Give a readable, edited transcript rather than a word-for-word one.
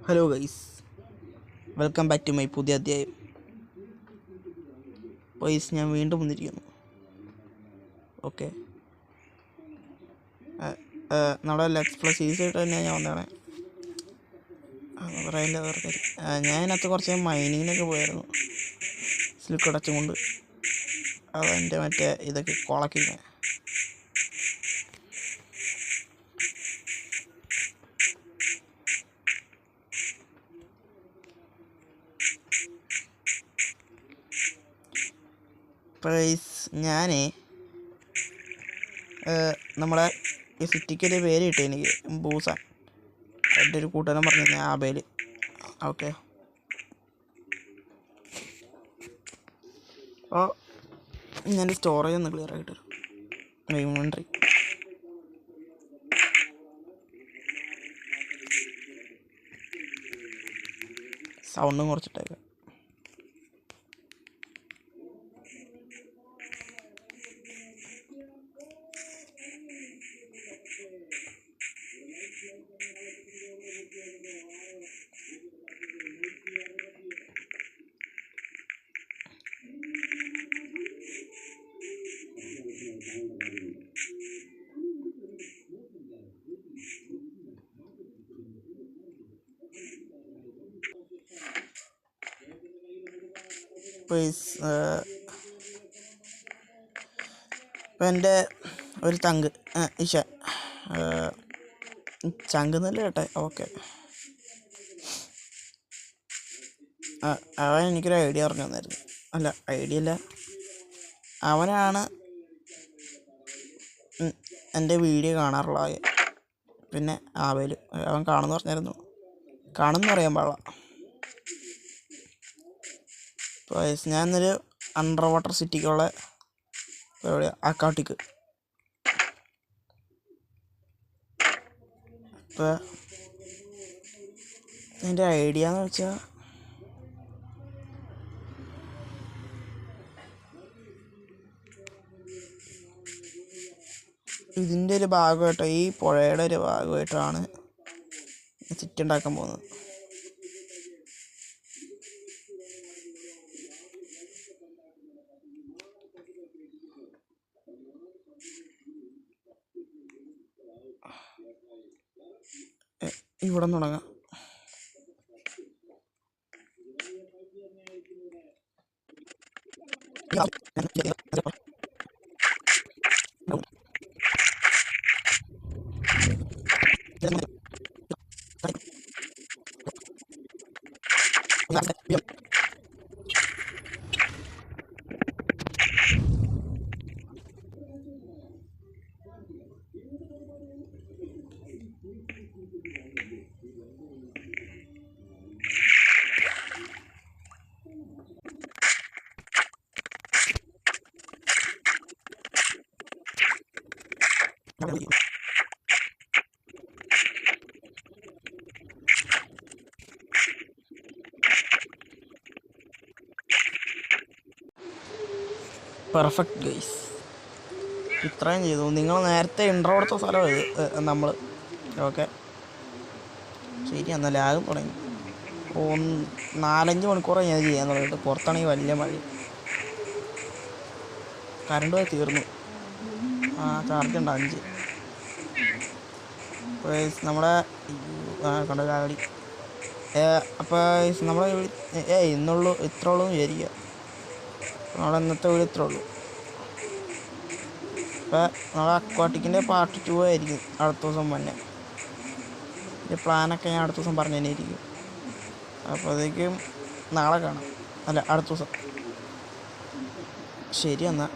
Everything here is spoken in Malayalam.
Hello guys, welcome back to my പുതിയ അധ്യായം. ഗൈസ്, ഞാൻ വീണ്ടും വന്നിരിക്കുന്നു. ഓക്കെ, നമ്മുടെ ലെറ്റ്സ് പ്ലസ് ഈസിയായിട്ട് തന്നെ ഞാൻ വന്നതാണ്. പറയില്ല അവർക്ക്. ഞാൻ അതിനകത്ത് കുറച്ച് മൈനിങ്ങിനൊക്കെ പോയായിരുന്നു, സ്ലിക്ക് അടച്ചും കൊണ്ട്. അതെൻ്റെ മറ്റേ ഇതൊക്കെ കൊളക്കില്ല. പ്രൈസ് ഞാൻ നമ്മളെ ഈ സിറ്റിക്കൊരു പേര് കിട്ടി എനിക്ക്, ബൂസാൻ. എൻ്റെ ഒരു കൂട്ടുകാരൻ പറഞ്ഞു ആബേൽ. ഓക്കെ, അപ്പോൾ ഞാൻ സ്റ്റോറേജ് ഒന്ന് ക്ലിയർ ആയിട്ട് വരും. ഇൻവെൻട്രി സൗണ്ടും കുറച്ചിട്ടേക്കാം. ഇപ്പം എൻ്റെ ഒരു ചങ്ക് ചങ്ക് എന്നല്ലേ കേട്ടെ. ഓക്കെ, അവൻ എനിക്കൊരു ഐഡിയ പറഞ്ഞു തന്നായിരുന്നു. അല്ല, ഐഡിയ അല്ല, അവനാണ് എൻ്റെ വീഡിയോ കാണാറുള്ള ആകെ. പിന്നെ ആവേൽ അവൻ കാണുമെന്ന് പറഞ്ഞായിരുന്നു. കാണുമെന്ന് പറയാൻ പാടില്ല. ഇപ്പോൾ ഞാൻ ഇന്നൊരു അണ്ടർ വാട്ടർ സിറ്റിക്കുള്ള എവിടെയാ, അക്കാട്ടിക്ക്. ഇപ്പോൾ എൻ്റെ ഐഡിയ എന്ന് വെച്ചാൽ ഇതിൻ്റെ ഒരു ഭാഗമായിട്ടോ, ഈ പുഴയുടെ ഒരു ഭാഗമായിട്ടാണ് സിറ്റി ഉണ്ടാക്കാൻ പോകുന്നത്. ഇവിടെ തുടങ്ങാം. പെർഫെക്റ്റ് ഗൈസ്, ഇത്രയും ചെയ്തു. നിങ്ങൾ നേരത്തെ ഇൻട്രോ കൊടുത്ത സ്ഥലം ഇത് നമ്മൾ. ഓക്കെ, ശരി, എന്നാൽ ലാഗും തുടങ്ങി. 4-5 മണിക്കൂറായി ഞാൻ ചെയ്യാൻ തുടങ്ങിയിട്ട്. പുറത്താണെങ്കിൽ വലിയ മഴ, കറണ്ട് പോയി തീർന്നു. ചാർജ് ഉണ്ട് 5. നമ്മുടെ കണ്ട കാലടി. അപ്പോൾ നമ്മളെ ഇന്നുള്ളൂ, ഇത്ര ഉള്ളൂ എന്ന് വിചാരിക്കുക. നമ്മളെ ഇന്നത്തെ വീട് ഇത്രേ ഉള്ളൂ. അപ്പോൾ നമ്മളെ അക്വാട്ടിക്കിൻ്റെ പാർട്ട് 2 ആയിരിക്കും അടുത്ത ദിവസം തന്നെ. ഇതിൻ്റെ പ്ലാനൊക്കെ ഞാൻ അടുത്ത ദിവസം പറഞ്ഞു തന്നെയായിരിക്കും. അപ്പോഴത്തേക്കും നാളെ കാണാം, അല്ല അടുത്ത ദിവസം. ശരി, എന്നാൽ.